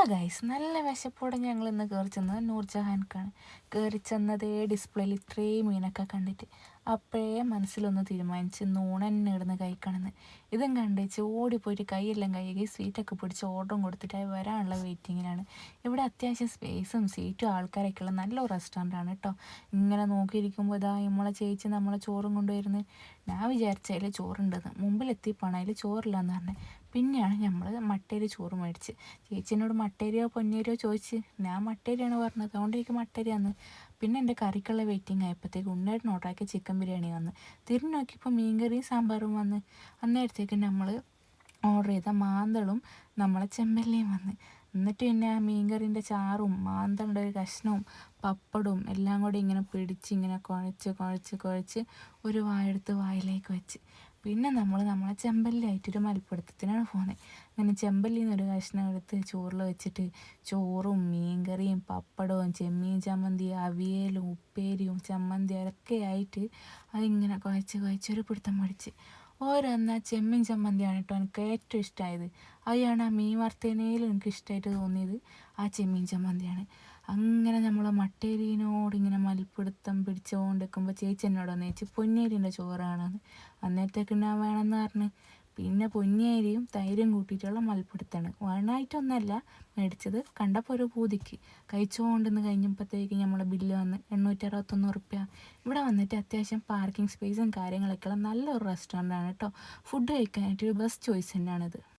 Hello guys, നല്ല വിശപ്പോടെ ഞങ്ങൾ ഇന്ന് കയറി ചെന്നത് നൂർജഹാൻക്കാണ്. കയറി ചെന്നതേ ഡിസ്പ്ലേയിൽ ഇത്രയും മീനൊക്കെ കണ്ടിട്ട് അപ്പോഴേ മനസ്സിലൊന്ന് തീരുമാനിച്ച് നൂണെന്നെ ഇടുന്ന് കഴിക്കണമെന്ന്. ഇതും കണ്ടേച്ച് ഓടിപ്പോയിട്ട് കൈയെല്ലാം കഴുകി സ്വീറ്റൊക്കെ പിടിച്ച് ഓർഡറും കൊടുത്തിട്ടായി വരാനുള്ള വെയിറ്റിങ്ങിലാണ്. ഇവിടെ അത്യാവശ്യം സ്പേസും സീറ്റും ആൾക്കാരൊക്കെ ഉള്ള നല്ലൊരു റെസ്റ്റോറൻ്റാണ് കേട്ടോ. ഇങ്ങനെ നോക്കിയിരിക്കുമ്പോൾ ഇതാ നമ്മളെ ചേച്ചി നമ്മളെ ചോറും കൊണ്ടുവരുന്നത്. ഞാൻ വിചാരിച്ച അതിൽ ചോറുണ്ടെന്ന്, മുമ്പിലെത്തിയപ്പോഴാണ് അതിൽ ചോറില്ലാന്ന് പറഞ്ഞത്. പിന്നെയാണ് നമ്മൾ മട്ടേരി ചോറ് മേടിച്ച്. ചേച്ചിനോട് മട്ടേരിയോ പൊന്നേരിയോ ചോദിച്ച് ഞാൻ മട്ടേരിയാണ് പറഞ്ഞത്, അതുകൊണ്ട് എനിക്ക് മട്ടേരിയാന്ന്. പിന്നെ എൻ്റെ കറിക്കുള്ള വെയിറ്റിംഗ് ആയപ്പോഴത്തേക്ക് ഉണ്ണേട്ടൻ ഓർഡറാക്കി ചിക്കൻ ബിരിയാണി വന്ന്. തിരിഞ്ഞ് നോക്കിയപ്പോൾ മീൻകറിയും സാമ്പാറും വന്ന്. അന്നേരത്തേക്ക് നമ്മൾ ഓർഡർ ചെയ്ത മാന്തളും നമ്മളെ ചെമ്പല്ലിയും വന്ന്. എന്നിട്ട് പിന്നെ ആ മീൻകറിൻ്റെ ചാറും മാന്തളുടെ ഒരു കഷ്ണവും പപ്പടവും എല്ലാം കൂടി ഇങ്ങനെ പിടിച്ച് ഇങ്ങനെ കുഴച്ച് കുഴച്ച് കുഴച്ച് ഒരു വായെടുത്ത് വായിലേക്ക് വെച്ച്. പിന്നെ നമ്മളെ ചെമ്പല്ലി ആയിട്ടൊരു മൽപ്പിടുത്തത്തിനാണ് പോകുന്നത്. അങ്ങനെ ചെമ്പല്ലിയിൽ നിന്നൊരു കഷ്ണം എടുത്ത് ചോറിൽ വെച്ചിട്ട് ചോറും മീൻകറിയും പപ്പടവും ചെമ്മീൻ ചമ്മന്തി അവിയലും ഉപ്പേരിയും ചമ്മന്തി അതൊക്കെ ആയിട്ട് അതിങ്ങനെ കുഴച്ച് കുഴച്ചൊരു പിടുത്തം പഠിച്ച്. ഓരോന്നാ ചെമ്മീൻ ചമ്മന്തിയാണ് കേട്ടോ എനിക്ക് ഏറ്റവും ഇഷ്ടമായത്. അതാണ് ആ മീൻ വറുത്തതിനേലും എനിക്ക് ഇഷ്ടമായിട്ട് തോന്നിയത് ആ ചെമ്മീൻ ചമ്മന്തിയാണ്. അങ്ങനെ നമ്മൾ മട്ടേരീനോട് ഇങ്ങനെ മൽപ്പിടുത്തം പിടിച്ചുകൊണ്ട് നിൽക്കുമ്പോൾ ചേച്ചി എന്നോട് വന്ന് ചേച്ചി പൊന്നേരിൻ്റെ ചോറാണെന്ന്. അന്നേരത്തേക്ക് ഞാൻ വേണമെന്ന് പറഞ്ഞ് പിന്നെ പൊന്നിയരിയും തൈരും കൂട്ടിയിട്ടുള്ള മൽപ്പിടുത്താണ്. വേണമായിട്ടൊന്നല്ല മേടിച്ചത്, കണ്ടപ്പോൾ ഒരു പൂതിക്ക് കഴിച്ചുകൊണ്ടിന്ന് കഴിഞ്ഞപ്പോഴത്തേക്ക് നമ്മളെ ബില്ല് വന്ന് 861 റുപ്യ. ഇവിടെ വന്നിട്ട് അത്യാവശ്യം പാർക്കിംഗ് സ്പേസും കാര്യങ്ങളൊക്കെയുള്ള നല്ലൊരു റെസ്റ്റോറൻ്റാണ് കേട്ടോ. ഫുഡ് കഴിക്കാനായിട്ട് ഒരു ബെസ്റ്റ് ചോയ്സ് തന്നെയാണിത്.